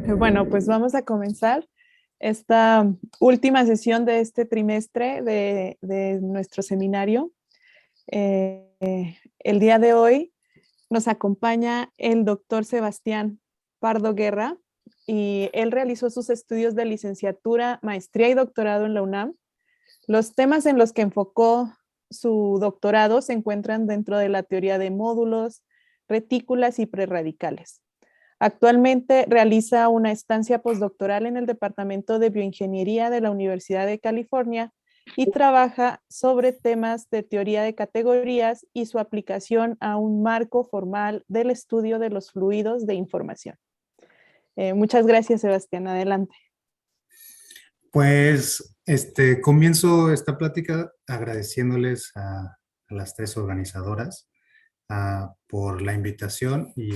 Bueno, pues vamos a comenzar esta última sesión de este trimestre de nuestro seminario. El día de hoy nos acompaña el doctor Sebastián Pardo Guerra y él realizó sus estudios de licenciatura, maestría y doctorado en la UNAM. Los temas en los que enfocó su doctorado se encuentran dentro de la teoría de módulos, retículas y prerradicales. Actualmente realiza una estancia postdoctoral en el Departamento de Bioingeniería de la Universidad de California y trabaja sobre temas de teoría de categorías y su aplicación a un marco formal del estudio de los fluidos de información. Muchas gracias, Sebastián. Adelante. Pues comienzo esta plática agradeciéndoles a las tres organizadoras por la invitación y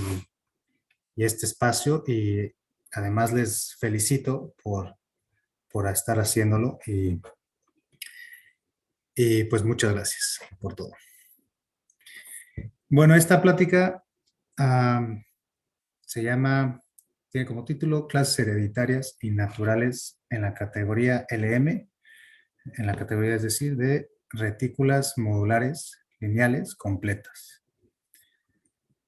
este espacio, y además les felicito por estar haciéndolo y pues muchas gracias por todo. Bueno, esta plática tiene como título Clases hereditarias y naturales en la categoría LM, en la categoría, es decir, de retículas modulares lineales completas.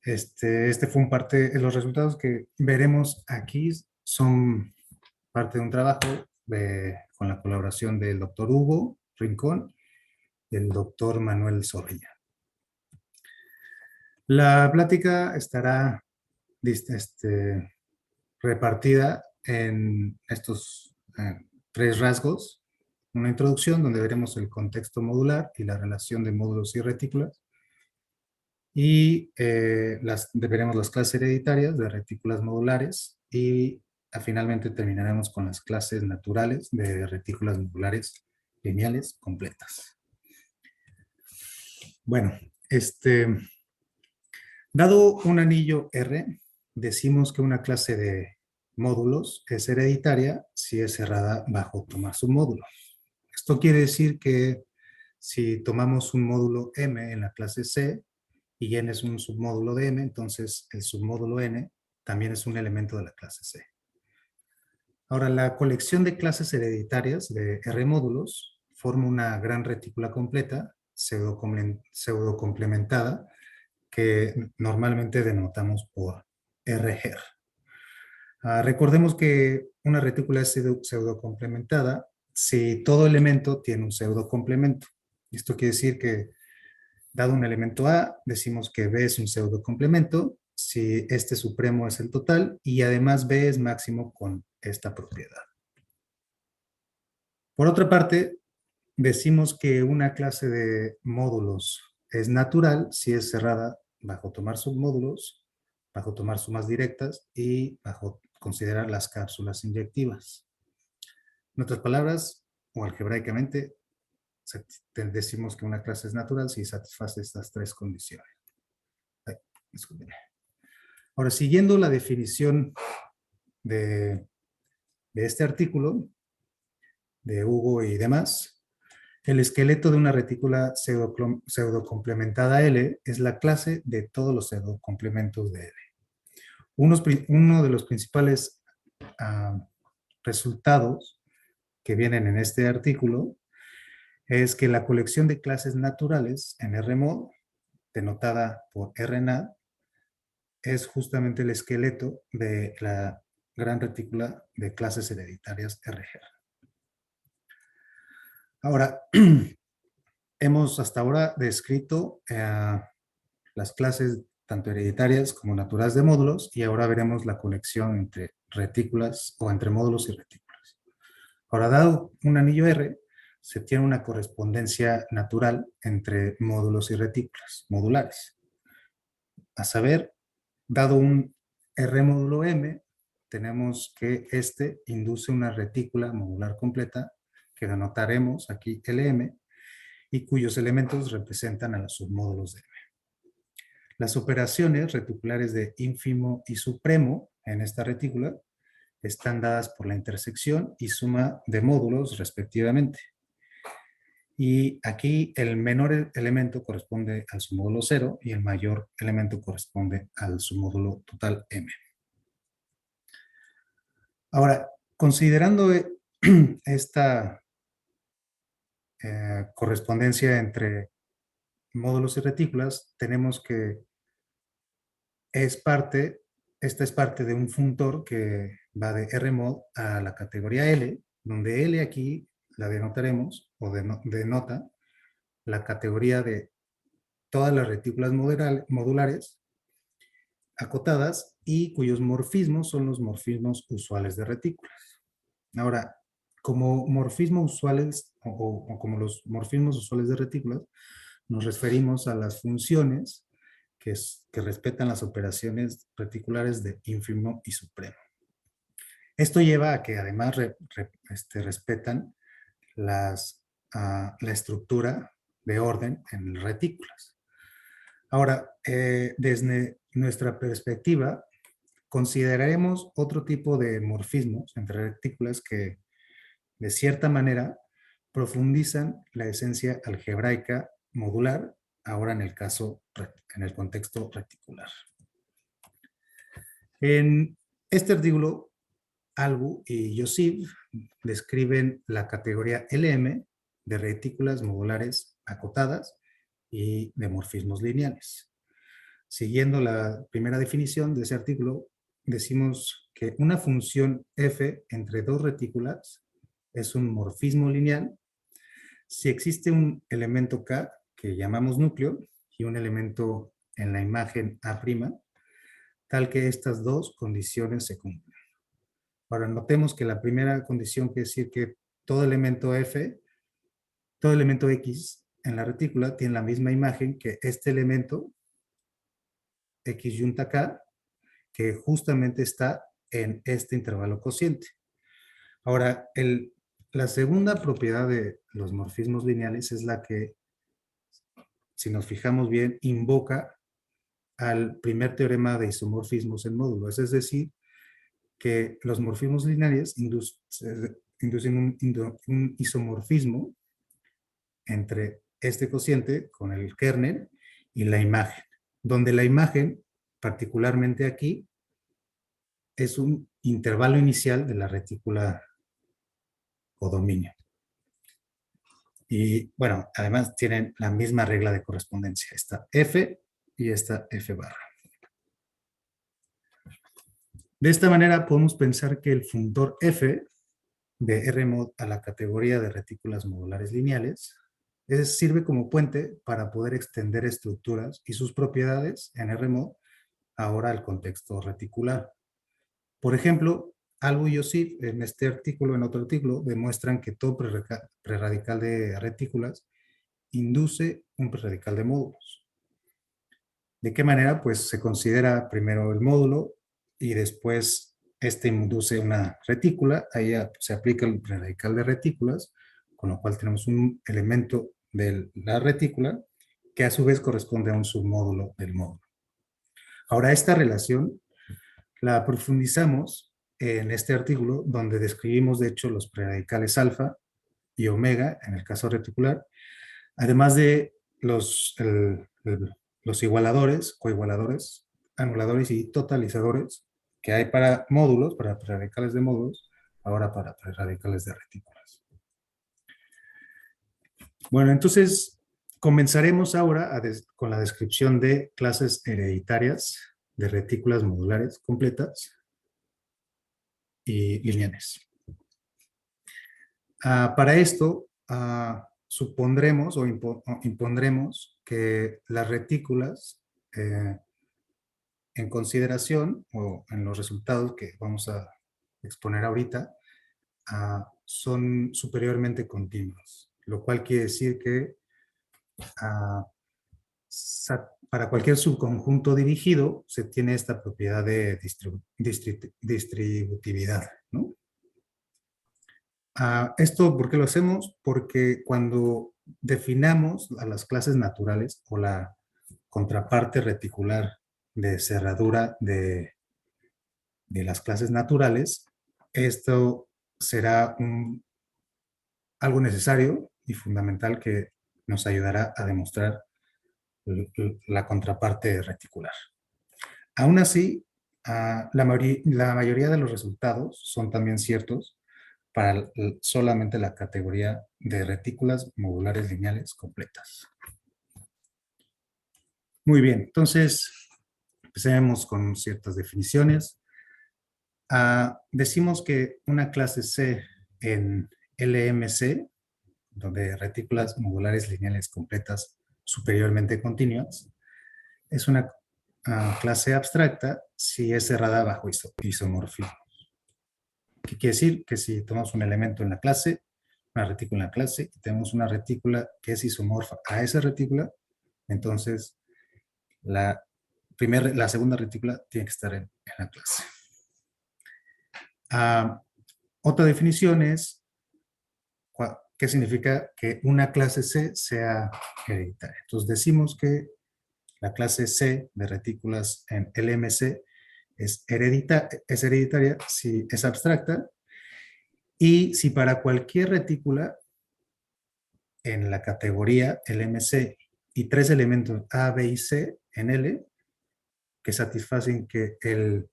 Este fue los resultados que veremos aquí son parte de un trabajo con la colaboración del doctor Hugo Rincón y el doctor Manuel Zorrilla. La plática estará repartida en estos tres rasgos. Una introducción donde veremos el contexto modular y la relación de módulos y retículas. Y veremos las clases hereditarias de retículas modulares y finalmente terminaremos con las clases naturales de retículas modulares lineales completas. Bueno, dado un anillo R, decimos que una clase de módulos es hereditaria si es cerrada bajo tomar submódulo. Esto quiere decir que si tomamos un módulo M en la clase C y N es un submódulo de M, entonces el submódulo N también es un elemento de la clase C. Ahora, la colección de clases hereditarias de R módulos forma una gran retícula completa, pseudocomplementada, que normalmente denotamos por RGER. Recordemos que una retícula es pseudocomplementada si todo elemento tiene un pseudocomplemento. Esto quiere decir que, dado un elemento A, decimos que B es un pseudocomplemento si este supremo es el total y además B es máximo con esta propiedad. Por otra parte, decimos que una clase de módulos es natural si es cerrada bajo tomar submódulos, bajo tomar sumas directas y bajo considerar las cápsulas inyectivas. En otras palabras, o algebraicamente, decimos que una clase es natural si satisface estas tres condiciones. Ahora, siguiendo la definición de este artículo, de Hugo y demás, el esqueleto de una retícula pseudocomplementada L es la clase de todos los pseudocomplementos de L. Uno de los principales resultados que vienen en este artículo es que la colección de clases naturales en Rmod, denotada por Rnad, es justamente el esqueleto de la gran retícula de clases hereditarias RG. Ahora, hemos hasta ahora descrito las clases tanto hereditarias como naturales de módulos, y ahora veremos la conexión entre retículas o entre módulos y retículas. Ahora, dado un anillo R, se tiene una correspondencia natural entre módulos y retículas modulares. A saber, dado un R módulo M, tenemos que este induce una retícula modular completa que denotaremos aquí LM y cuyos elementos representan a los submódulos de M. Las operaciones reticulares de ínfimo y supremo en esta retícula están dadas por la intersección y suma de módulos respectivamente. Y aquí el menor elemento corresponde al submódulo 0 y el mayor elemento corresponde al submódulo total M. Ahora, considerando esta correspondencia entre módulos y retículas, tenemos que esta es parte de un funtor que va de Rmod a la categoría L, donde L aquí la denotaremos o denota la categoría de todas las retículas modulares acotadas y cuyos morfismos son los morfismos usuales de retículas. Ahora, como morfismos usuales o como los morfismos usuales de retículas, nos referimos a las funciones que respetan las operaciones reticulares de ínfimo y supremo. Esto lleva a que además respetan la estructura de orden en retículas. Ahora, desde nuestra perspectiva, consideraremos otro tipo de morfismos entre retículas que, de cierta manera, profundizan la esencia algebraica modular, ahora en el contexto reticular. En este artículo, Albu y Yosif describen la categoría LM de retículas modulares acotadas y de morfismos lineales. Siguiendo la primera definición de ese artículo, decimos que una función f entre dos retículas es un morfismo lineal si existe un elemento K que llamamos núcleo y un elemento en la imagen A', tal que estas dos condiciones se cumplen. Ahora notemos que la primera condición quiere decir que todo elemento F, todo elemento X en la retícula tiene la misma imagen que este elemento X yunta K, que justamente está en este intervalo cociente. Ahora, la segunda propiedad de los morfismos lineales es la que, si nos fijamos bien, invoca al primer teorema de isomorfismos en módulos, es decir, que los morfismos lineales inducen un isomorfismo entre este cociente con el kernel y la imagen, donde la imagen, particularmente aquí, es un intervalo inicial de la retícula codominio. Y bueno, además tienen la misma regla de correspondencia, esta F y esta F barra. De esta manera podemos pensar que el funtor F de Rmod a la categoría de retículas modulares lineales sirve como puente para poder extender estructuras y sus propiedades en Rmod ahora al contexto reticular. Por ejemplo, Albu y Yosif en en otro artículo, demuestran que todo preradical de retículas induce un preradical de módulos. ¿De qué manera? Pues se considera primero el módulo y después este induce una retícula, ahí se aplica el preradical de retículas, con lo cual tenemos un elemento de la retícula que a su vez corresponde a un submódulo del módulo. Ahora, esta relación la profundizamos en este artículo donde describimos de hecho los preradicales alfa y omega en el caso reticular, además de los igualadores, coigualadores, anuladores y totalizadores que hay para módulos, para preradicales de módulos, ahora para preradicales de retículas. Bueno, entonces comenzaremos ahora con la descripción de clases hereditarias de retículas modulares completas y lineales. Para esto, supondremos o impondremos que las retículas en consideración o en los resultados que vamos a exponer ahorita son superiormente continuas, lo cual quiere decir que para cualquier subconjunto dirigido se tiene esta propiedad de distributividad, ¿no? ¿Esto por qué lo hacemos? Porque cuando definamos a las clases naturales o la contraparte reticular de cerradura de las clases naturales, esto será algo necesario y fundamental que nos ayudará a demostrar la contraparte reticular. Aún así, La mayoría de los resultados son también ciertos para solamente la categoría de retículas modulares lineales completas. Muy bien, entonces empecemos con ciertas definiciones. Decimos que una clase C en LMC, donde retículas modulares lineales completas superiormente continuas, es una clase abstracta si es cerrada bajo isomorfismo. ¿Qué quiere decir? Que si tomamos un elemento en la clase, una retícula en la clase, y tenemos una retícula que es isomorfa a esa retícula, entonces la segunda retícula tiene que estar en la clase. Otra definición es qué significa que una clase C sea hereditaria. Entonces decimos que la clase C de retículas en LMC es hereditaria si es abstracta y si para cualquier retícula en la categoría LMC y tres elementos A, B y C en L que satisfacen que el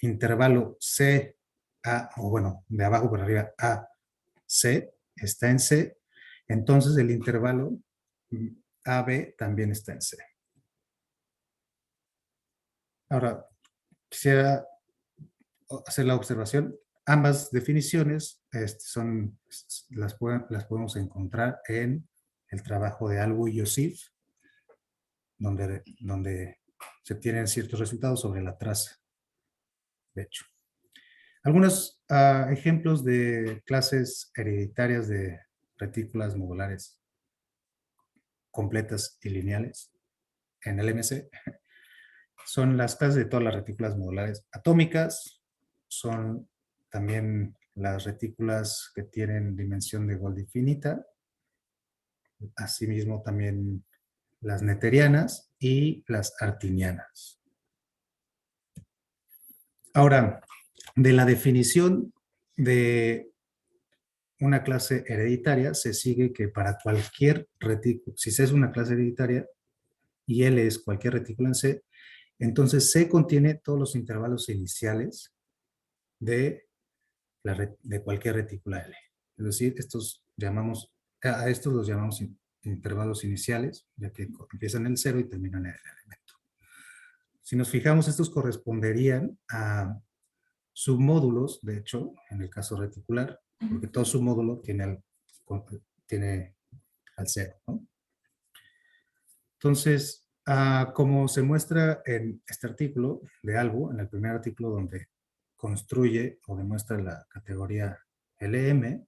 intervalo C, A, o bueno, de abajo para arriba, A, C, está en C, entonces el intervalo AB también está en C. Ahora, quisiera hacer la observación. Ambas definiciones las podemos encontrar en el trabajo de Albu y Yosif, donde se tienen ciertos resultados sobre la traza. De hecho, algunos ejemplos de clases hereditarias de retículas modulares completas y lineales en el MC son las clases de todas las retículas modulares atómicas, son también las retículas que tienen dimensión de Goldie finita, asimismo también las netterianas y las artinianas. Ahora, de la definición de una clase hereditaria, se sigue que para cualquier retícula, si C es una clase hereditaria y L es cualquier retícula en C, entonces C contiene todos los intervalos iniciales de cualquier retícula L. Es decir, a estos los llamamos intervalos iniciales, ya que empiezan en el 0 y terminan en el elemento. Si nos fijamos, estos corresponderían a submódulos, de hecho, en el caso reticular, porque todo submódulo tiene al 0, ¿no? Entonces, como se muestra en este artículo de Albu, en el primer artículo donde construye o demuestra la categoría LM,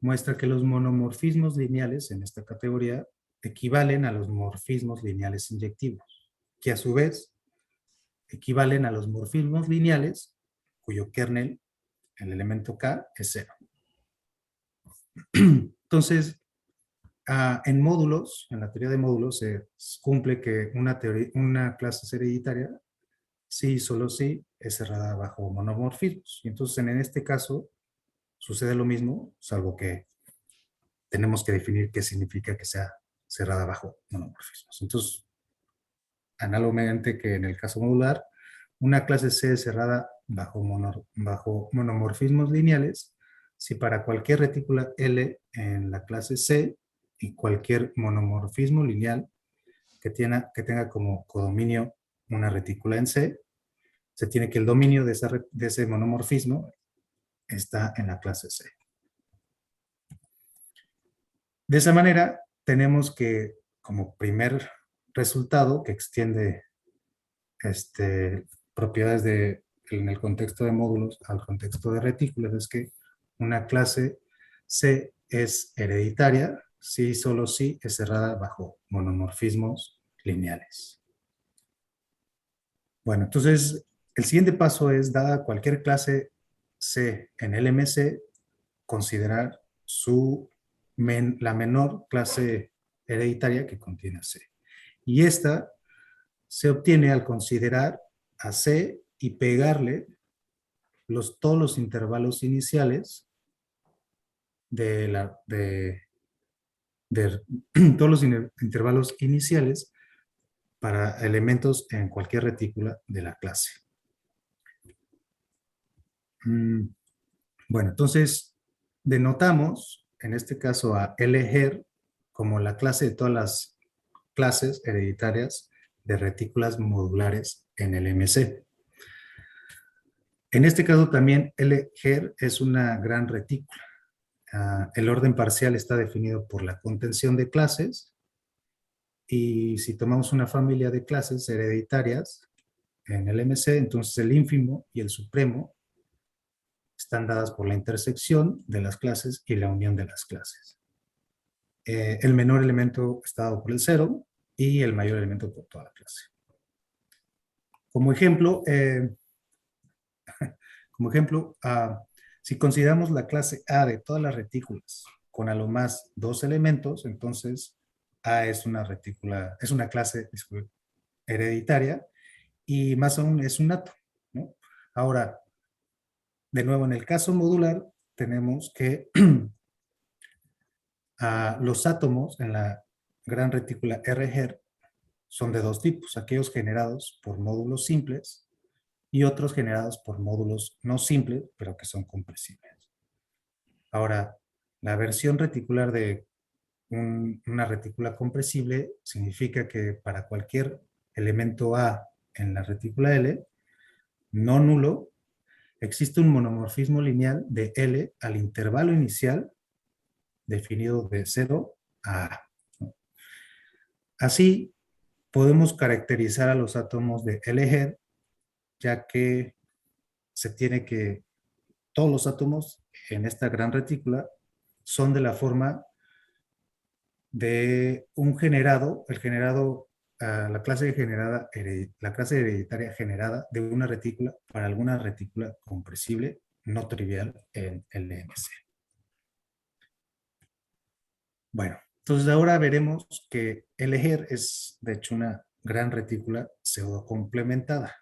muestra que los monomorfismos lineales en esta categoría equivalen a los morfismos lineales inyectivos, que a su vez equivalen a los morfismos lineales cuyo kernel, el elemento K, es 0. Entonces, en módulos, en la teoría de módulos, se cumple que una clase es hereditaria si solo si es cerrada bajo monomorfismos. Y entonces, en este caso, sucede lo mismo, salvo que tenemos que definir qué significa que sea cerrada bajo monomorfismos. Entonces, análogamente que en el caso modular, una clase C es cerrada bajo monomorfismos lineales si para cualquier retícula L en la clase C y cualquier monomorfismo lineal que tenga como codominio una retícula en C, se tiene que el dominio de ese monomorfismo está en la clase C. De esa manera, tenemos que, como primer resultado que extiende propiedades en el contexto de módulos al contexto de retículas, es que una clase C es hereditaria si solo si es cerrada bajo monomorfismos lineales. Bueno, entonces el siguiente paso es, dada cualquier clase C en LMC, considerar la menor clase hereditaria que contiene C. Y esta se obtiene al considerar a C y pegarle todos los intervalos iniciales todos los intervalos iniciales para elementos en cualquier retícula de la clase. Bueno, entonces denotamos en este caso a LGER como la clase de todas las clases hereditarias de retículas modulares en el MC. En este caso también LGER es una gran retícula. El orden parcial está definido por la contención de clases, y si tomamos una familia de clases hereditarias en el MC, entonces el ínfimo y el supremo están dadas por la intersección de las clases y la unión de las clases. El menor elemento está dado por el cero y el mayor elemento por toda la clase. Como ejemplo, si consideramos la clase A de todas las retículas con a lo más dos elementos, entonces A es una retícula, es una clase hereditaria, y más aún es un átomo, ¿no? Ahora, de nuevo, en el caso modular, tenemos que los átomos en la gran retícula RGER son de dos tipos: aquellos generados por módulos simples y otros generados por módulos no simples, pero que son compresibles. Ahora, la versión reticular de una retícula compresible significa que para cualquier elemento A en la retícula L, no nulo, existe un monomorfismo lineal de L al intervalo inicial definido de 0 a A. Así, podemos caracterizar a los átomos de LGER, ya que se tiene que todos los átomos en esta gran retícula son de la forma de un generado, la clase hereditaria generada de una retícula para alguna retícula compresible no trivial en el MC. Bueno, entonces ahora veremos que LGER es de hecho una gran retícula pseudocomplementada,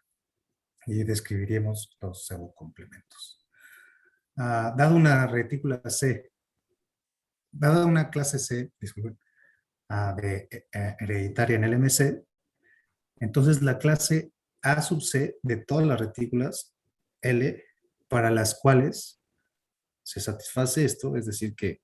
y describiremos los pseudocomplementos. Dada una retícula C, dada una clase C, disculpen, hereditaria en el MC, entonces la clase A sub C de todas las retículas L para las cuales se satisface esto, es decir, que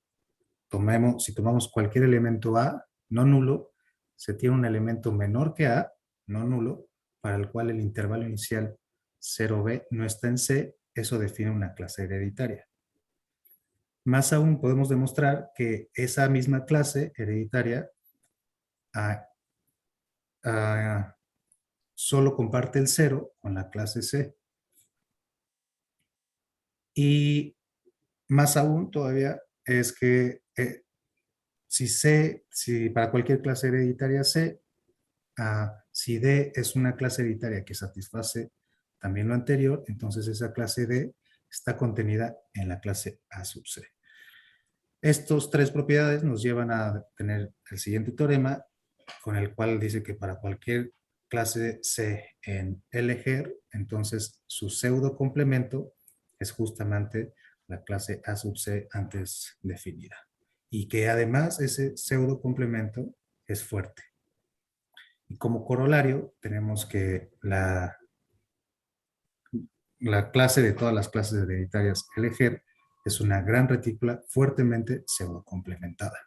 si tomamos cualquier elemento A no nulo, se tiene un elemento menor que A, no nulo, para el cual el intervalo inicial 0B no está en C, eso define una clase hereditaria. Más aún, podemos demostrar que esa misma clase hereditaria solo comparte el 0 con la clase C. Y más aún todavía es que si para cualquier clase hereditaria C, si D es una clase hereditaria que satisface también lo anterior, entonces esa clase D está contenida en la clase A sub C. Estas tres propiedades nos llevan a tener el siguiente teorema, con el cual dice que para cualquier clase C en LGER, entonces su pseudo complemento es justamente la clase A sub C antes definida. Y que además ese pseudo complemento es fuerte. Y como corolario tenemos que la clase de todas las clases hereditarias LGER es una gran retícula fuertemente pseudocomplementada.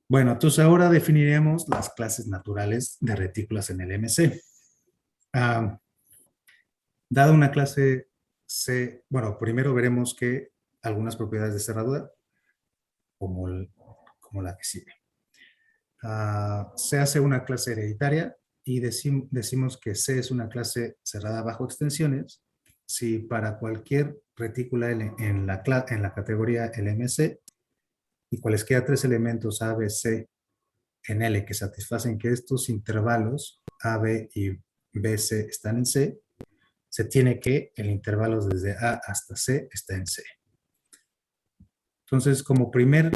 Bueno, entonces ahora definiremos las clases naturales de retículas en el MC. Dada una clase C, bueno, primero veremos que algunas propiedades de cerradura, como la que sigue. Se hace una clase hereditaria y decimos que C es una clase cerrada bajo extensiones si para cualquier retícula en la categoría LMC y cualesquiera tres elementos A, B, C en L que satisfacen que estos intervalos A, B y B, C están en C, se tiene que el intervalo desde A hasta C está en C. Entonces, como primer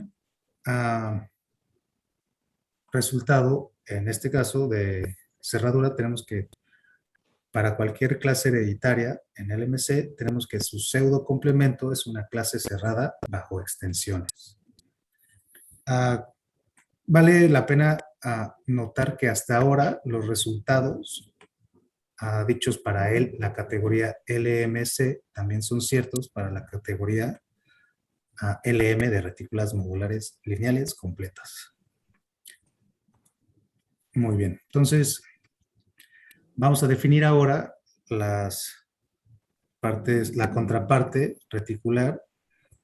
resultado, en este caso de cerradura, tenemos que para cualquier clase hereditaria en el MC, tenemos que su pseudo complemento es una clase cerrada bajo extensiones. Vale la pena notar que hasta ahora los resultados dichos para él, la categoría LMC también son ciertos para la categoría LM de retículas modulares lineales completas. Muy bien, entonces vamos a definir ahora las partes, la contraparte reticular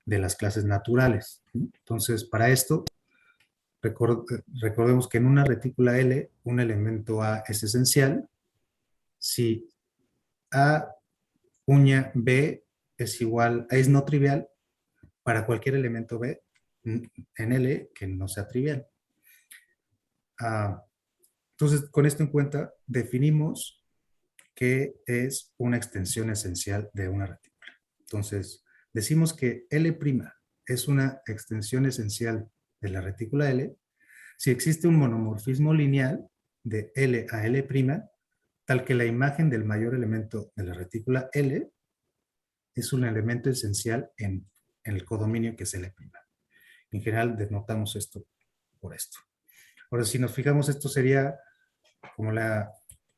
de las clases naturales. Entonces, para esto, recordemos que en una retícula L, un elemento A es esencial. Si A uña B es igual, es no trivial para cualquier elemento B en L que no sea trivial. Entonces, con esto en cuenta, definimos qué es una extensión esencial de una retícula. Entonces, decimos que L' es una extensión esencial de la retícula L si existe un monomorfismo lineal de L a L', tal que la imagen del mayor elemento de la retícula L es un elemento esencial en el codominio que es L'. En general, denotamos esto por esto. Ahora, si nos fijamos, esto sería como la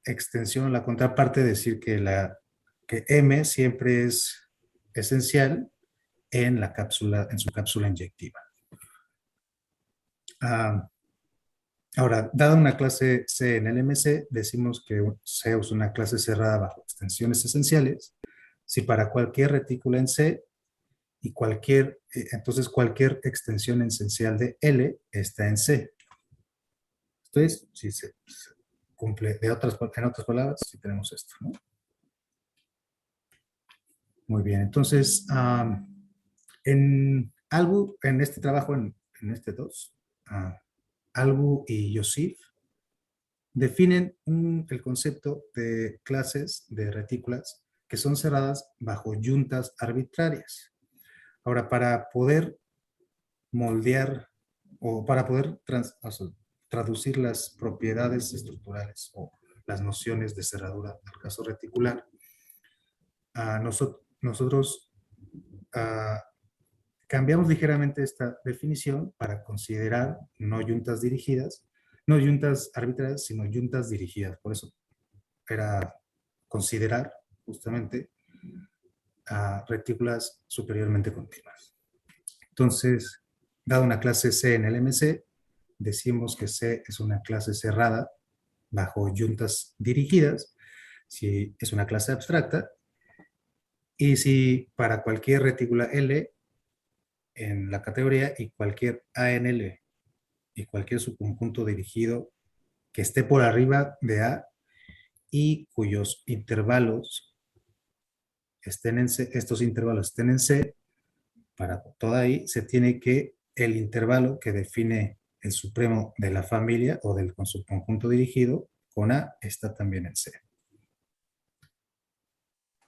extensión, la contraparte, decir que M siempre es esencial en la cápsula, en su cápsula inyectiva. Ahora, dada una clase C en el MC, decimos que C es una clase cerrada bajo extensiones esenciales. Si para cualquier retícula en C y entonces cualquier extensión esencial de L está en C. Entonces, si se cumple, en otras palabras, si tenemos esto, ¿no? Muy bien, entonces, en este trabajo, en este 2, Albu y Yosif definen el concepto de clases de retículas que son cerradas bajo yuntas arbitrarias. Ahora, para poder moldear o para poder traducir las propiedades estructurales o las nociones de cerradura del caso reticular, nosotros cambiamos ligeramente esta definición para considerar no yuntas dirigidas, no yuntas arbitrarias, sino yuntas dirigidas. Por eso era considerar justamente a retículas superiormente continuas. Entonces, dada una clase C en el MC, decimos que C es una clase cerrada bajo yuntas dirigidas, si es una clase abstracta, y si para cualquier retícula L en la categoría y cualquier A en L y cualquier subconjunto dirigido que esté por arriba de A y cuyos intervalos estén en C, estos intervalos estén en C, para toda I se tiene que el intervalo que define el supremo de la familia o del subconjunto dirigido con A está también en C.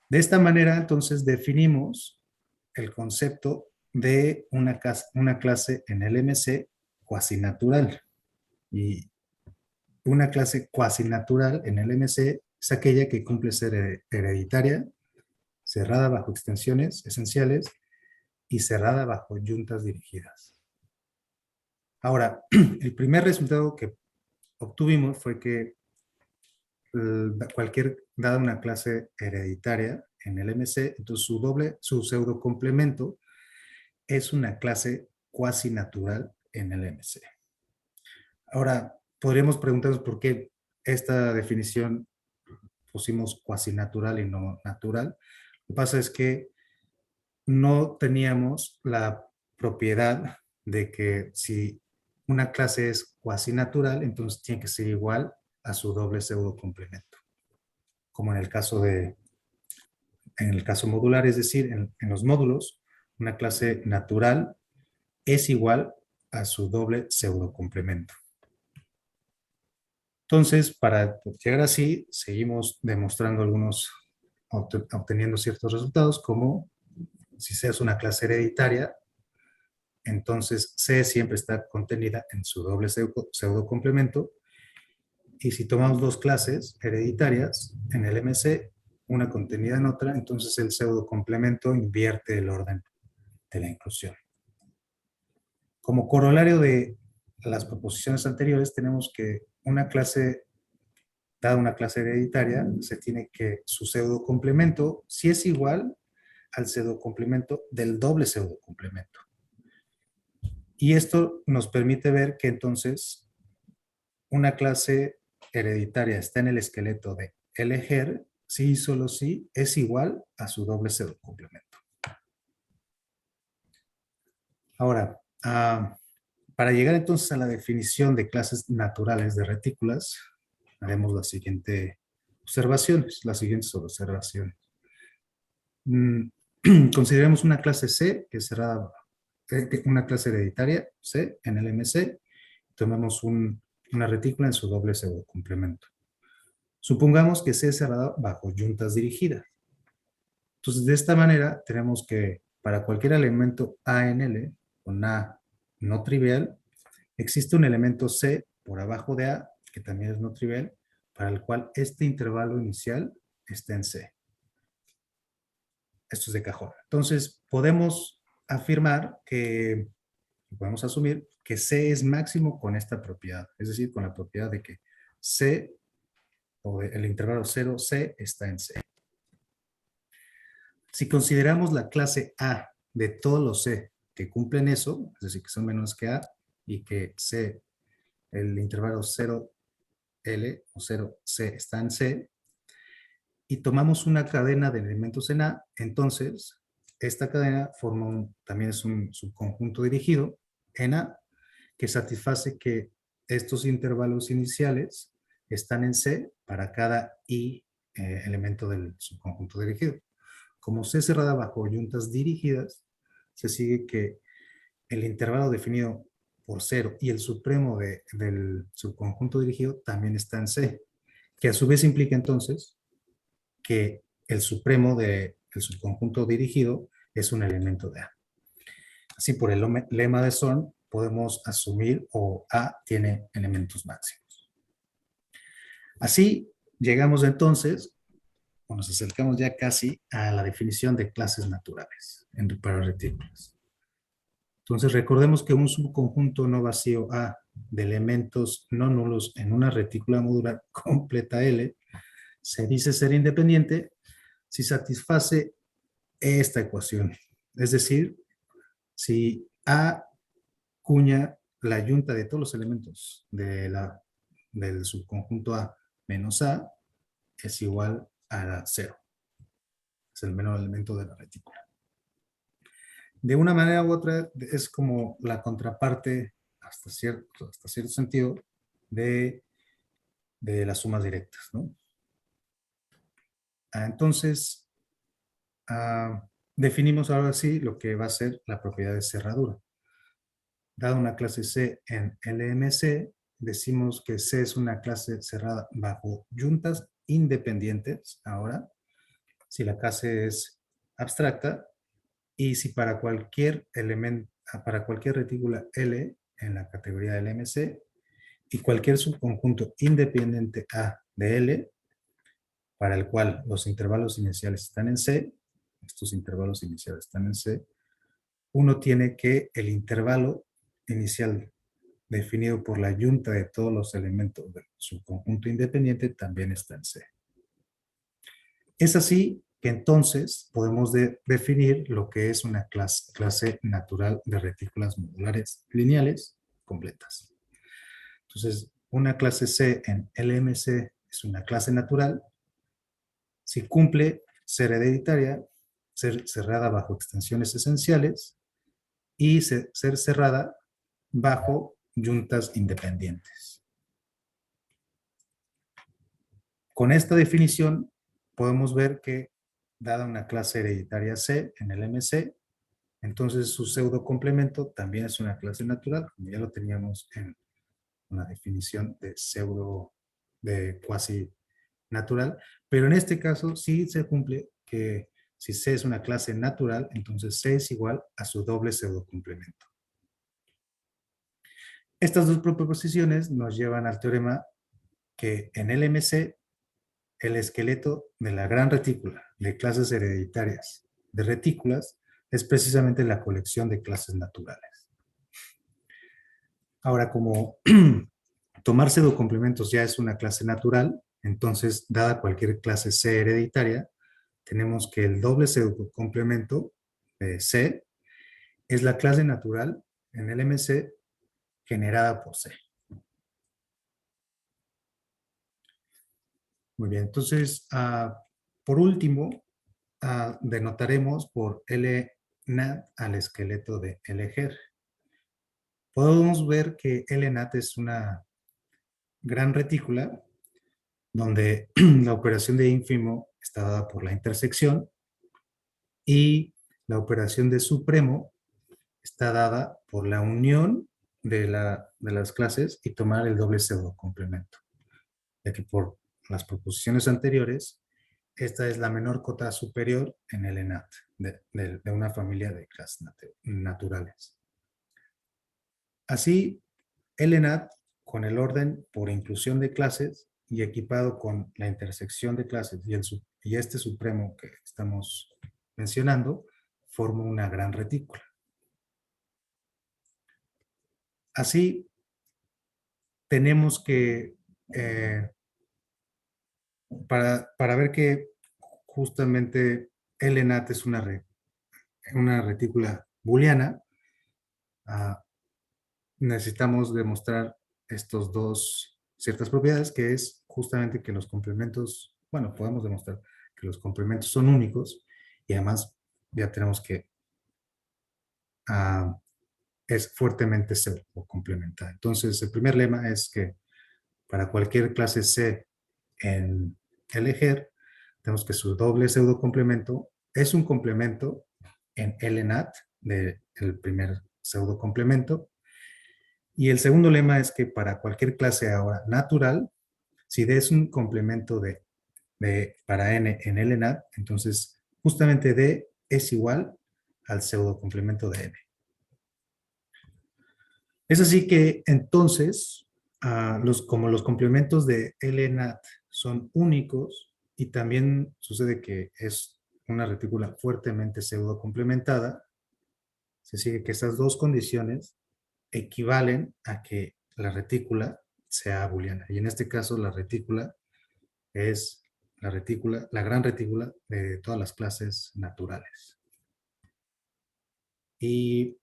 De esta manera, entonces, definimos el concepto de una clase en el MC cuasinatural. Y una clase cuasinatural en el MC es aquella que cumple ser hereditaria, cerrada bajo extensiones esenciales y cerrada bajo yuntas dirigidas. Ahora, el primer resultado que obtuvimos fue que dada una clase hereditaria en el MC, entonces su pseudo complemento es una clase cuasi natural en el MC. Ahora, podríamos preguntarnos por qué esta definición pusimos cuasi natural y no natural. Lo que pasa es que no teníamos la propiedad de que si una clase es cuasi natural, entonces tiene que ser igual a su doble pseudo complemento. Como en el caso modular, es decir, en los módulos, una clase natural es igual a su doble pseudo complemento. Entonces, para llegar así, seguimos demostrando obteniendo ciertos resultados, como si C es una clase hereditaria, entonces C siempre está contenida en su doble pseudo complemento. Y si tomamos dos clases hereditarias en el MC, una contenida en otra, entonces el pseudo complemento invierte el orden de la inclusión. Como corolario de las proposiciones anteriores, tenemos que una clase dada una clase hereditaria, se tiene que su pseudo complemento, si es igual al pseudo complemento del doble pseudo complemento. Y esto nos permite ver que entonces una clase hereditaria está en el esqueleto de L-GER si y solo si es igual a su doble pseudo complemento. Ahora, para llegar entonces a la definición de clases naturales de retículas, haremos las siguientes observaciones. Consideremos una clase C, que será una clase hereditaria, C, en el MC. Tomemos una retícula en su doble pseudo complemento. Supongamos que C es cerrada bajo yuntas dirigidas. Entonces, de esta manera, tenemos que para cualquier elemento A en L, con A no trivial, existe un elemento C por abajo de A, que también es no trivial, para el cual este intervalo inicial está en C. Esto es de cajón. Entonces, podemos afirmar que, podemos asumir que C es máximo con esta propiedad, es decir, con la propiedad de que C, o el intervalo 0C, está en C. Si consideramos la clase A de todos los C que cumplen eso, es decir, que son menos que A, y que C, el intervalo 0L o 0C está en C, y tomamos una cadena de elementos en A, entonces esta cadena también es un subconjunto dirigido en A que satisface que estos intervalos iniciales están en C para cada I elemento del subconjunto dirigido. Como C es cerrada bajo yuntas dirigidas, se sigue que el intervalo definido por 0 y el supremo del subconjunto dirigido también está en C, que a su vez implica entonces que el supremo del subconjunto dirigido es un elemento de A. Así, por el lema de Zorn, podemos asumir o A tiene elementos máximos. Así, llegamos entonces, o nos acercamos ya casi a la definición de clases naturales para retículas. Entonces, recordemos que un subconjunto no vacío A de elementos no nulos en una retícula modular completa L se dice ser independiente si satisface esta ecuación. Es decir, si A cuña la yunta de todos los elementos del subconjunto A menos A es igual a 0. Es el menor elemento de la retícula. De una manera u otra es como la contraparte hasta cierto sentido de las sumas directas, ¿no? Entonces, definimos ahora sí lo que va a ser la propiedad de cerradura. Dada una clase C en LMC, decimos que C es una clase cerrada bajo yuntas independientes, ahora, si la clase es abstracta, y si para cualquier elemento, para cualquier retícula L en la categoría LMC, y cualquier subconjunto independiente A de L, para el cual los intervalos iniciales están en C, estos intervalos iniciales están en C, uno tiene que el intervalo inicial definido por la yunta de todos los elementos del subconjunto independiente también está en C. Es así que entonces podemos definir lo que es una clase natural de retículas modulares lineales completas. Entonces, una clase C en LMC es una clase natural si cumple ser hereditaria, ser cerrada bajo extensiones esenciales y ser cerrada bajo yuntas independientes. Con esta definición podemos ver que, dada una clase hereditaria C en el MC, entonces su pseudo complemento también es una clase natural, como ya lo teníamos en una definición de pseudo, de cuasi natural, pero en este caso sí se cumple que si C es una clase natural, entonces C es igual a su doble pseudo complemento. Estas dos proposiciones nos llevan al teorema que en el MC el esqueleto de la gran retícula de clases hereditarias de retículas es precisamente la colección de clases naturales. Ahora, como tomar pseudocomplementos ya es una clase natural, Entonces, dada cualquier clase C hereditaria, tenemos que el doble pseudocomplemento de C es la clase natural en el MC generada por C. Muy bien, entonces, por último, denotaremos por LNAT al esqueleto de LGER. Podemos ver que LNAT es una gran retícula donde la operación de ínfimo está dada por la intersección y la operación de supremo está dada por la unión de las clases y tomar el doble pseudocomplemento, ya que por las proposiciones anteriores, esta es la menor cota superior en el ENAT de una familia de clases naturales. Así, el ENAT, con el orden por inclusión de clases y equipado con la intersección de clases y este supremo que estamos mencionando, forma una gran retícula. Así, tenemos que, para ver que justamente el ENAT es una retícula booleana, necesitamos demostrar estos dos ciertas propiedades, que es justamente que los complementos, bueno, podemos demostrar que los complementos son únicos y además ya tenemos que es fuertemente pseudo-complementada. Entonces, el primer lema es que para cualquier clase C en LGER, tenemos que su doble pseudo-complemento es un complemento en LNAT del primer pseudo-complemento. Y el segundo lema es que para cualquier clase ahora natural, si D es un complemento para N en LNAT, entonces justamente D es igual al pseudo-complemento de N. Es así que entonces, como los complementos de LNAT son únicos y también sucede que es una retícula fuertemente pseudo complementada, se sigue que estas dos condiciones equivalen a que la retícula sea booleana. Y en este caso la retícula es la gran retícula de todas las clases naturales. Y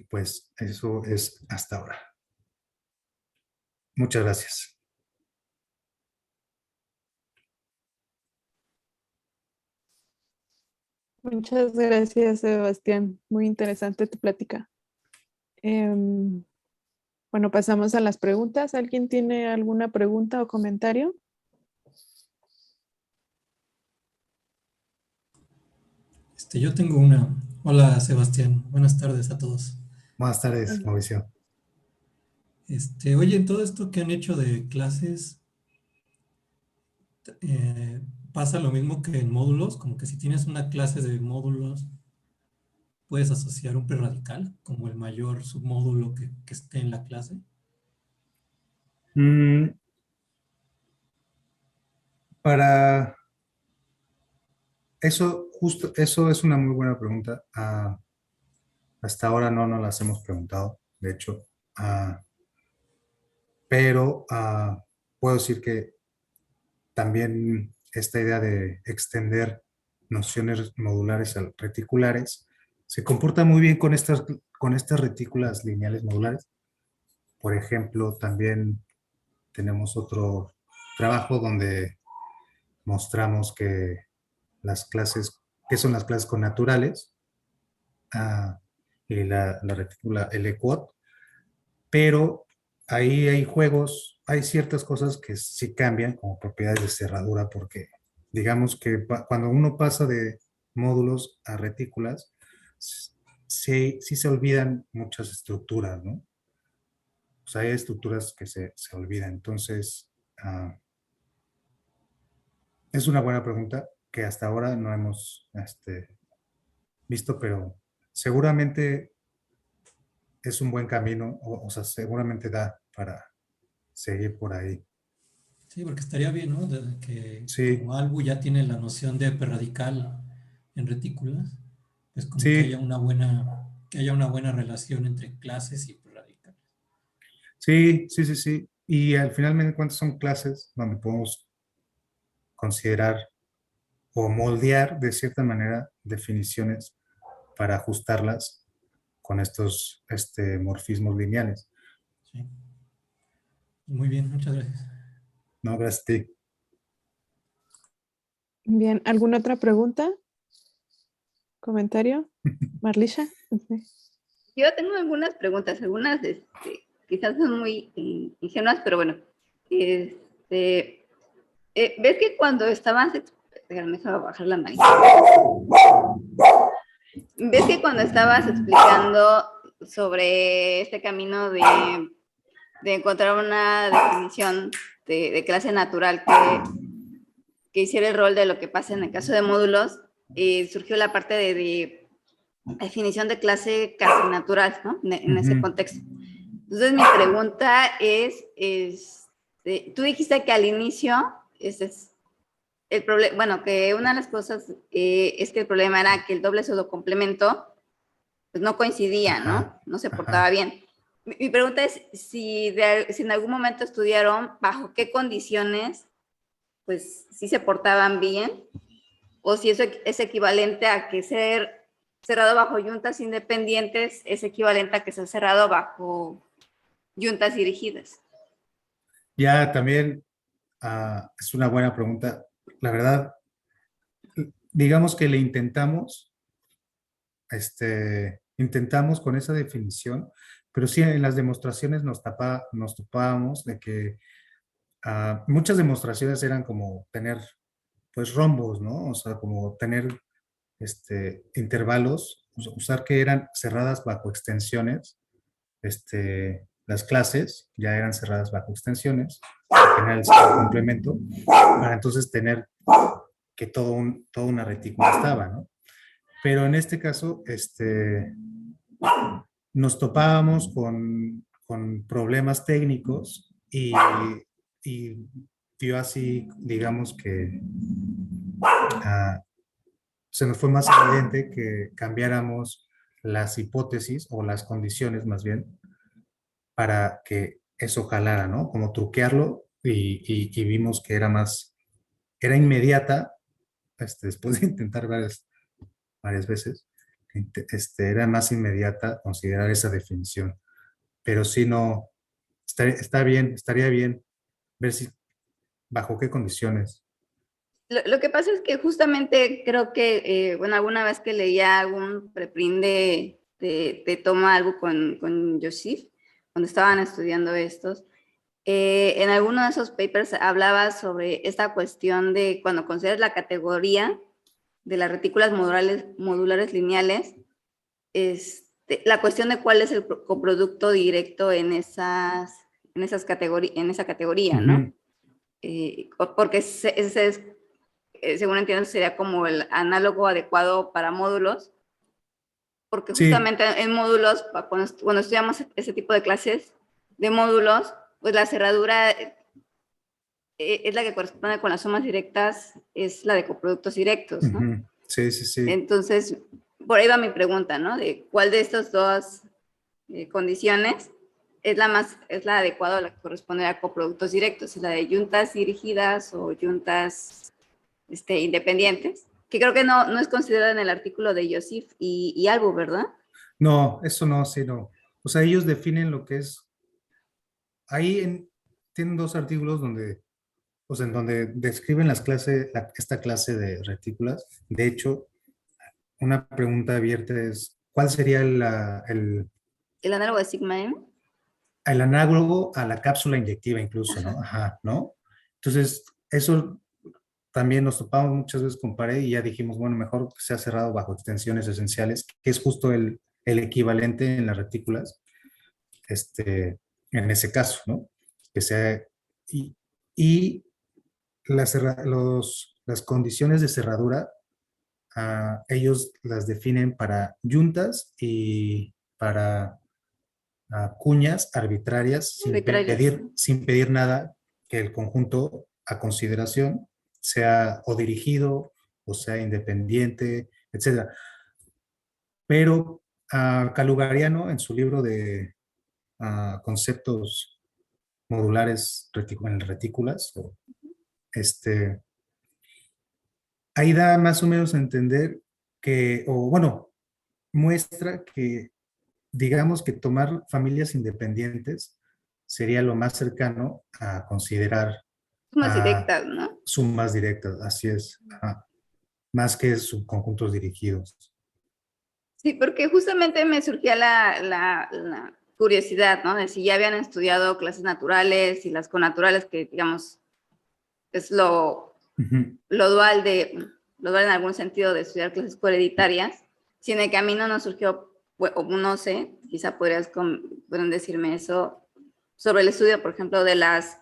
pues eso es hasta ahora. Muchas gracias. Muchas gracias, Sebastián. Muy interesante tu plática. Em, bueno, pasamos a las preguntas. ¿Alguien tiene alguna pregunta o comentario? Yo tengo una. Hola, Sebastián. Buenas tardes a todos. Buenas tardes, Hola. Mauricio. Oye, en todo esto que han hecho de clases, eh, pasa lo mismo que en módulos, como que si tienes una clase de módulos, puedes asociar un preradical como el mayor submódulo que esté en la clase. Para eso, justo, eso es una muy buena pregunta. Hasta ahora no nos las hemos preguntado, de hecho. Pero puedo decir que también esta idea de extender nociones modulares a reticulares se comporta muy bien con estas retículas lineales modulares. Por ejemplo, también tenemos otro trabajo donde mostramos que las clases, que son las clases connaturales, y la retícula L-quad, pero ahí hay juegos, hay ciertas cosas que sí cambian, como propiedades de cerradura, porque digamos que cuando uno pasa de módulos a retículas, sí se olvidan muchas estructuras, ¿no? O sea, hay estructuras que se olvidan. Entonces, es una buena pregunta que hasta ahora no hemos visto, pero seguramente es un buen camino, o sea, seguramente da para seguir por ahí. Sí, porque estaría bien, ¿no? Que Sí, como Albu ya tiene la noción de preradical en retículas, pues como sí, que haya una buena relación entre clases y prerradicales. sí. Y al final de cuentas son clases donde podemos considerar o moldear de cierta manera definiciones para ajustarlas con estos morfismos lineales. Sí. Muy bien, muchas gracias. No, gracias a ti. Bien, ¿alguna otra pregunta? ¿Comentario? Marlisha. Sí. Yo tengo algunas preguntas, algunas quizás son muy ingenuas, pero bueno. ¿Ves que cuando estabas, déjame bajar la máquina. ¿Ves que cuando estabas explicando sobre este camino de encontrar una definición de clase natural que hiciera el rol de lo que pasa en el caso de módulos, surgió la parte de definición de clase casi natural, ¿no? En ese contexto. Entonces, mi pregunta es tú dijiste que al inicio, el problema, bueno, que una de las cosas es que el problema era que el doble pseudocomplemento pues no coincidía, ¿no? No se portaba bien. Mi pregunta es si en algún momento estudiaron bajo qué condiciones pues sí se portaban bien, o si eso es equivalente a que ser cerrado bajo yuntas independientes es equivalente a que ser cerrado bajo yuntas dirigidas. Ya también es una buena pregunta. La verdad, digamos que le intentamos con esa definición, pero sí en las demostraciones nos topábamos de que muchas demostraciones eran como tener pues rombos, ¿no? O sea, como tener intervalos, usar que eran cerradas bajo extensiones, las clases ya eran cerradas bajo extensiones, en general el complemento, para entonces tener que toda una retícula estaba, ¿no? Pero en este caso, nos topábamos con problemas técnicos y dio así, digamos que se nos fue más evidente que cambiáramos las hipótesis o las condiciones más bien para que eso jalara, ¿no? Como truquearlo y vimos que era inmediata, después de intentar varias veces, era más inmediata considerar esa definición. Pero si no, estaría bien ver si, bajo qué condiciones. Lo que pasa es que justamente creo que, bueno, alguna vez que leía algún preprint de toma algo con Joseph, cuando estaban estudiando estos, en alguno de esos papers hablaba sobre esta cuestión de cuando consideras la categoría de las retículas modulares lineales, la cuestión de cuál es el coproducto directo en esa categoría, ¿no? Porque ese es, según entiendo, sería como el análogo adecuado para módulos, porque justamente sí, en módulos, cuando estudiamos ese tipo de clases de módulos, pues la cerradura es la que corresponde con las sumas directas, es la de coproductos directos, ¿no? Sí, sí, sí. Entonces, por ahí va mi pregunta, ¿no? De cuál de estas dos condiciones es la adecuada, la que corresponde a coproductos directos, si la de yuntas dirigidas o yuntas independientes, que creo que no es considerada en el artículo de Joseph y Albu, ¿verdad? No, eso no, sí, no. O sea, ellos definen lo que es. Tienen dos artículos en donde describen esta clase de retículas. De hecho, una pregunta abierta es, ¿cuál sería el análogo de sigma M? El análogo a la cápsula inyectiva incluso, ¿no? Ajá, ¿no? Entonces, eso también nos topamos muchas veces con pared y ya dijimos, bueno, mejor que sea cerrado bajo extensiones esenciales, que es justo el equivalente en las retículas, en ese caso, ¿no? Que sea, y las condiciones de cerradura, ellos las definen para yuntas y para cuñas arbitrarias, sin pedir nada que el conjunto a consideración sea o dirigido o sea independiente, etc. Pero Calugariano, en su libro de conceptos modulares en retículas, ahí da más o menos a entender que, o bueno, muestra que, digamos que tomar familias independientes sería lo más cercano a considerar Más a directas, ¿no? sumas directas, así es, ajá, más que subconjuntos dirigidos. Sí, porque justamente me surgía la curiosidad, ¿no? De si ya habían estudiado clases naturales y las connaturales, que digamos es Ujú. lo dual en algún sentido de estudiar clases cohereditarias. Si en el camino nos surgió, o no sé, quizá pueden decirme eso, sobre el estudio, por ejemplo, de las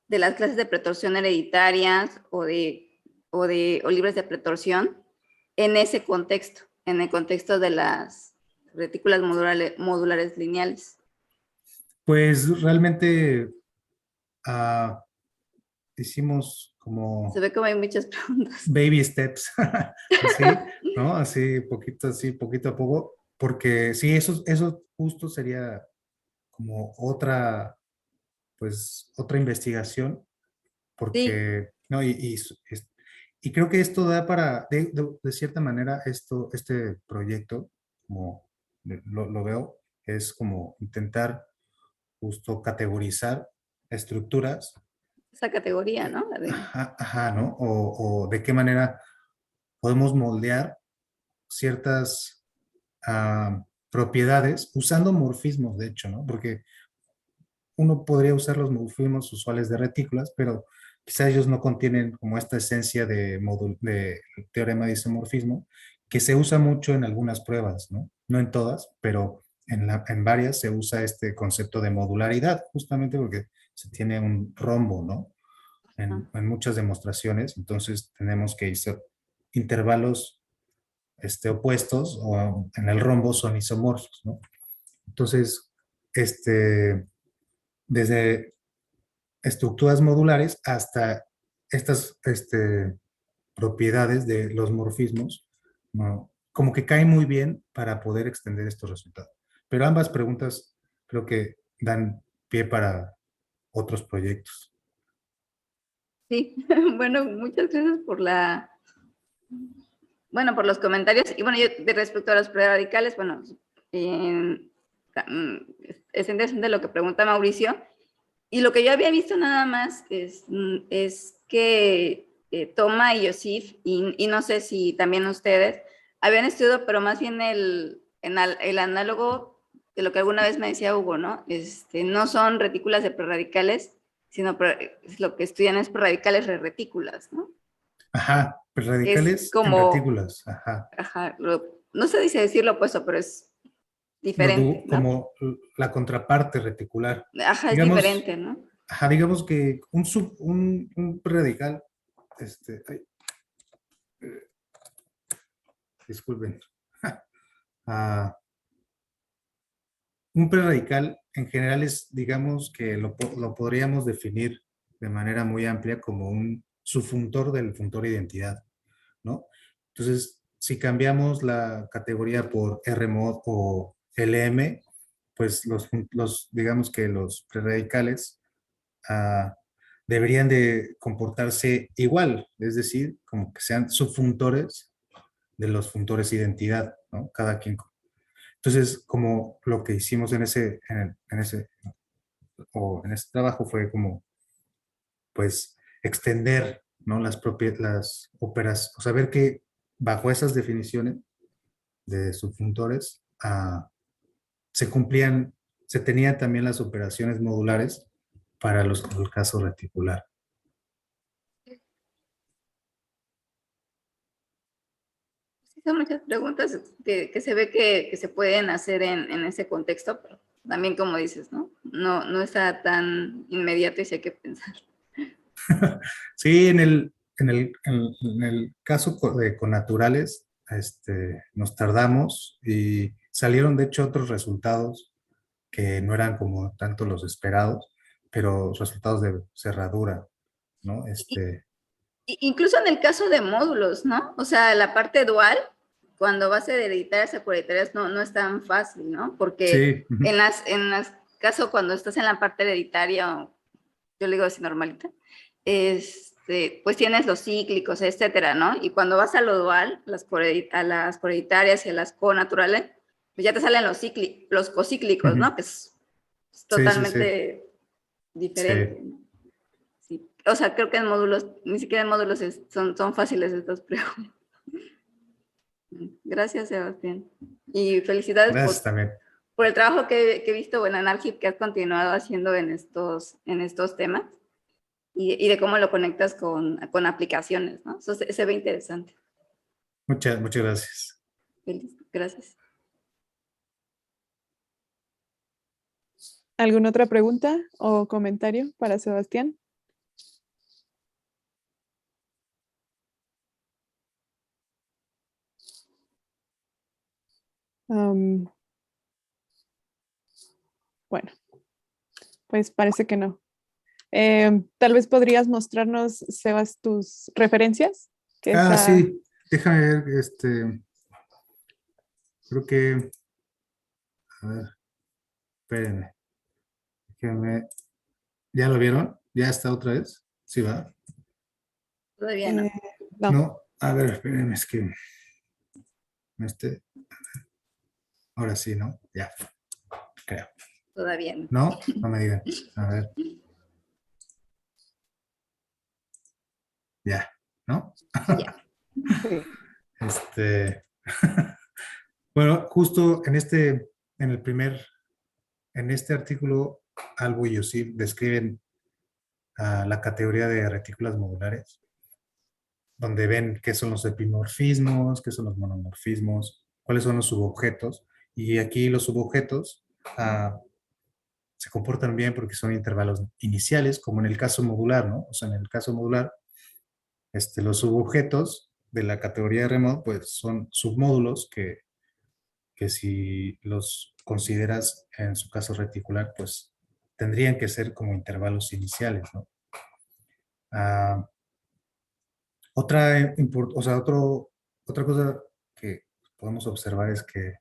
clases de pretorsión hereditarias o libres de pretorsión en ese contexto, en el contexto de las retículas modulares lineales. Pues realmente hicimos Se como ve como hay muchas preguntas. baby steps, así, ¿no? Así, poquito a poco, porque sí, eso justo sería como otra, pues, otra investigación, Sí, porque, no, y creo que esto da para, de cierta manera, este proyecto, como lo veo, es como intentar justo categorizar estructuras. esa categoría, ¿no? La de, Ajá, ajá, ¿no? O de qué manera podemos moldear ciertas propiedades usando morfismos, de hecho, ¿no? Porque uno podría usar los morfismos usuales de retículas, pero quizá ellos no contienen como esta esencia de teorema de isomorfismo, que se usa mucho en algunas pruebas, ¿no? No en todas, pero en varias se usa este concepto de modularidad, justamente porque se tiene un rombo, ¿no? En muchas demostraciones, entonces tenemos que hacer intervalos opuestos o en el rombo son isomorfos, ¿no? Entonces, desde estructuras modulares hasta estas propiedades de los morfismos, ¿no? Como que caen muy bien para poder extender estos resultados. Pero ambas preguntas creo que dan pie para otros proyectos. sí, bueno, muchas gracias por los comentarios. Y bueno, yo de respecto a los preradicales, bueno, eh, es interesante lo que pregunta Mauricio. Y lo que yo había visto nada más es que Toma y Yosif, y no sé si también ustedes, habían estudiado, pero más bien el análogo de lo que alguna vez me decía Hugo, ¿no? No son retículas de prerradicales, sino lo que estudian es prerradicales retículas, ¿no? Ajá, pues Es radicales en como, retículas, ajá. ajá, no se dice decir lo opuesto, pero es diferente, ¿no? Como la contraparte reticular. Ajá, es Digamos, diferente, ¿no? ajá, digamos que un radical, ay, disculpen, Ah, un preradical en general es, digamos que lo podríamos definir de manera muy amplia como un subfuntor del funtor identidad, ¿no? Entonces, si cambiamos la categoría por RMOD o LM, pues digamos que los preradicales ah, deberían de comportarse igual, es decir, como que sean subfuntores de los funtores identidad, ¿no? Cada quien. Entonces, como lo que hicimos en ese trabajo fue como, pues, extender, ¿no? Las óperas, o sea, ver que bajo esas definiciones de subfuntores se cumplían, se tenían también las operaciones modulares para el caso reticular. Sí, son muchas preguntas que se ve que se pueden hacer en ese contexto, pero también como dices, ¿no? No está tan inmediato y sí hay que pensar. Sí, en el caso de connaturales, nos tardamos y salieron de hecho otros resultados que no eran como tanto los esperados, pero resultados de cerradura, ¿no? Incluso en el caso de módulos, ¿no? O sea, la parte dual, cuando vas a hereditarias a cohereditarias, no es tan fácil, ¿no? Porque Sí, ujú, en las caso cuando estás en la parte hereditaria, yo le digo así normalita, pues tienes los cíclicos, etcétera, ¿no? Y cuando vas a lo dual, a las cohereditarias y a las conaturales, pues ya te salen los cocíclicos, ¿no? Que es Sí, sí, sí. totalmente diferente, Sí. ¿no? Sí. O sea, creo que en módulos, ni siquiera en módulos son fáciles estas preguntas. Gracias, Sebastián. Y felicidades Gracias también. por el trabajo que he visto, bueno, en Argip, que has continuado haciendo en estos temas y de cómo lo conectas con aplicaciones, ¿no? Eso se ve interesante. Muchas gracias. Gracias. ¿Alguna otra pregunta o comentario para Sebastián? Bueno, pues parece que no. Tal vez podrías mostrarnos, Sebas, tus referencias. Sí, déjame ver, creo que, a ver, espérenme, ¿ya lo vieron? ¿Ya está otra vez? Sí, va. Todavía no. No. No, a ver, espérenme, es que, ahora sí, ¿no? Ya, creo. Todavía no. No, no me digan, a ver, ya, ¿no? Ya. Sí. Bueno, justo en este artículo, Albo y Yusif describen la categoría de retículas modulares, donde ven qué son los epimorfismos, qué son los monomorfismos, cuáles son los subobjetos. Y aquí los subobjetos se comportan bien porque son intervalos iniciales, como en el caso modular, ¿no? O sea, en el caso modular, los subobjetos de la categoría de remote, pues son submódulos que si los consideras en su caso reticular, pues tendrían que ser como intervalos iniciales, ¿no? Otra cosa que podemos observar es que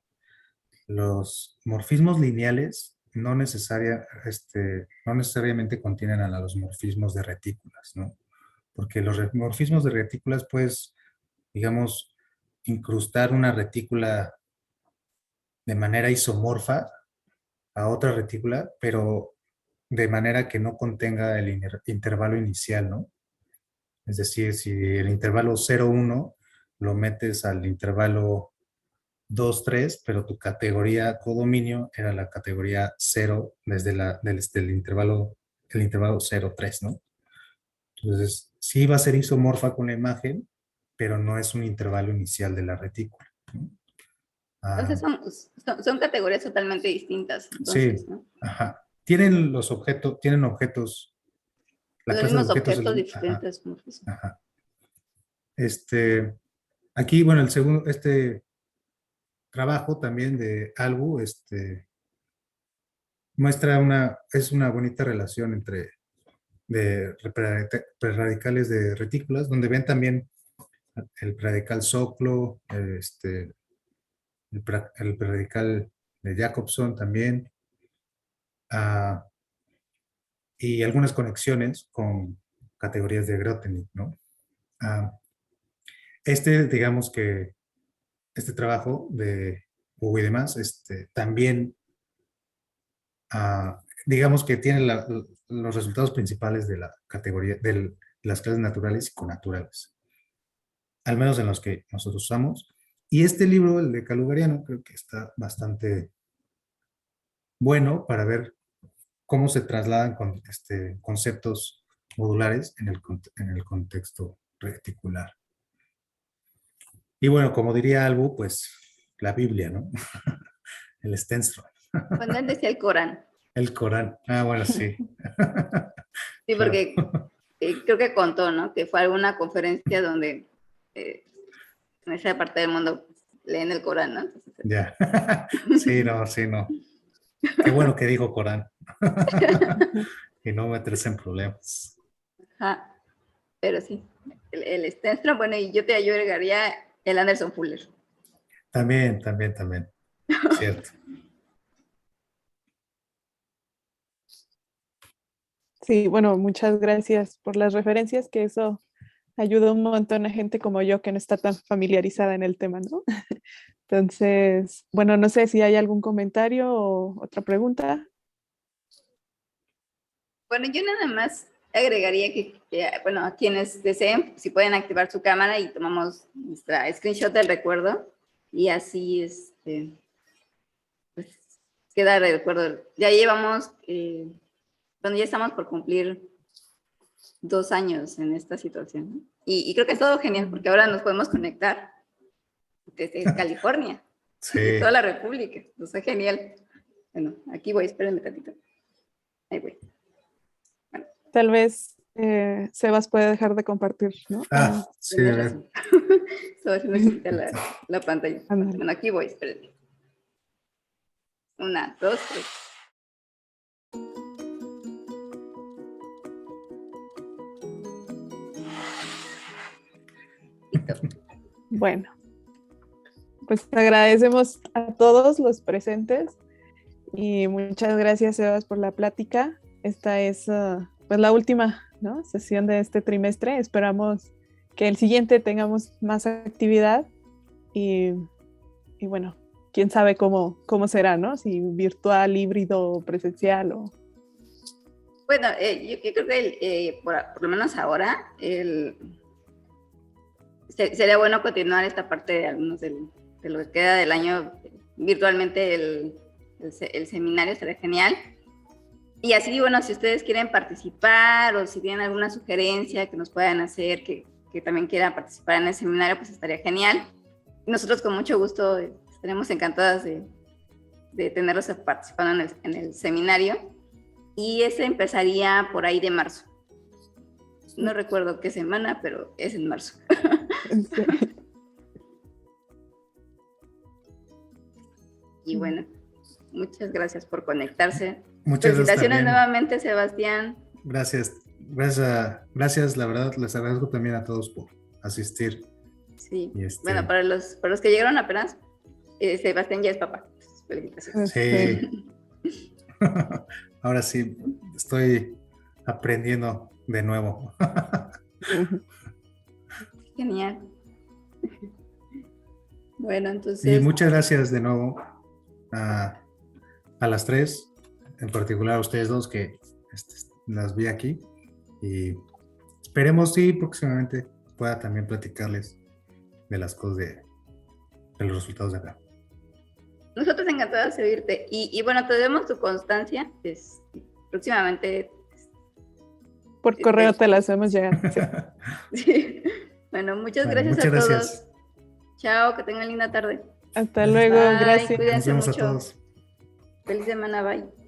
los morfismos lineales no necesariamente contienen a los morfismos de retículas, ¿no? Porque los morfismos de retículas, pues, digamos, incrustar una retícula de manera isomorfa a otra retícula, pero de manera que no contenga el intervalo inicial, ¿no? Es decir, si el intervalo 0,1 lo metes al intervalo 2,3, pero tu categoría codominio era la categoría 0 desde el intervalo 0,3, ¿no? Entonces, sí va a ser isomorfa con la imagen, pero no es un intervalo inicial de la retícula, ¿no? Entonces son categorías totalmente distintas, entonces, Sí, ¿no? ajá. Tienen objetos, la Los clase de mismos objetos, objetos, ajá, diferentes morfismos. ajá. Aquí, bueno, trabajo también de Albu, es una bonita relación entre prerradicales de retículas, donde ven también el preradical soclo, el preradical de Jacobson también, ah, y algunas conexiones con categorías de Grothendieck, ¿no? Ah, digamos que este trabajo de Hugo y demás, también, digamos que tiene los resultados principales de la categoría de las clases naturales y connaturales, al menos en los que nosotros usamos. Y este libro, el de Calugariano, creo que está bastante bueno para ver cómo se trasladan conceptos modulares en el contexto reticular. Y bueno, como diría Albu, pues la Biblia, ¿no? El Stenstrom. Cuando él decía el Corán. El Corán. Ah, bueno, sí. Sí, Claro. porque creo que contó, ¿no? Que fue a alguna conferencia donde en esa parte del mundo leen el Corán, ¿no? Entonces, Ya. Sí, no, sí, no. Qué bueno que dijo Corán. Y no meterse en problemas. ajá, pero sí, el Stenstrom, bueno, y yo agregaría el Anderson Fuller. También. Cierto. Sí, bueno, muchas gracias por las referencias, que eso ayuda un montón a gente como yo que no está tan familiarizada en el tema, ¿no? Entonces, bueno, no sé si hay algún comentario o otra pregunta. Bueno, yo nada más agregaría bueno, a quienes deseen, si pueden activar su cámara y tomamos nuestra screenshot del recuerdo y así, pues, queda el recuerdo. Ya llevamos, bueno, ya estamos por cumplir 2 años en esta situación, ¿no? Y creo que es todo genial porque ahora nos podemos conectar desde California, de Sí. toda la República. O sea, genial. Bueno, aquí voy, espérenme tantito. Ahí voy. Tal vez Sebas puede dejar de compartir, ¿no? Sí, a Tienes ver. razón. Estaba haciendo chiquita la pantalla. Ándale. Bueno, aquí voy, espérenme. 1, 2, 3. Bueno, pues agradecemos a todos los presentes y muchas gracias, Sebas, por la plática. Esta es pues la última, ¿no?, sesión de este trimestre. Esperamos que el siguiente tengamos más actividad y bueno, quién sabe cómo será, ¿no? Si virtual, híbrido, presencial o... Bueno, yo creo que por lo menos ahora sería bueno continuar esta parte de algunos de lo que queda del año virtualmente. El seminario estaría genial. Y así, bueno, si ustedes quieren participar o si tienen alguna sugerencia que nos puedan hacer, que también quieran participar en el seminario, pues estaría genial. Nosotros con mucho gusto estaremos encantadas de tenerlos participando en el seminario. Y ese empezaría por ahí de marzo. No recuerdo qué semana, pero es en marzo. Sí. Y bueno, muchas gracias por conectarse. Muchas gracias Felicitaciones también. nuevamente, Sebastián. Gracias. Gracias, la verdad, les agradezco también a todos por asistir. Sí. Y Bueno, para los que llegaron apenas, Sebastián ya es papá. Felicitaciones. Sí. Ahora sí, estoy aprendiendo de nuevo. Genial. Bueno, Y entonces, muchas gracias de nuevo a las tres, en particular a ustedes dos que las vi aquí. Y esperemos, sí, próximamente pueda también platicarles de las cosas de los resultados de acá. nosotros encantados de oírte. Y bueno, te debemos tu constancia. Próximamente. Por correo te las hacemos llegar. Sí. Sí. Bueno, muchas gracias Muchas a todos. gracias. Chao, que tengan linda tarde. Hasta luego, Bye, gracias. cuídense Nos vemos mucho. a todos. Feliz semana, bye.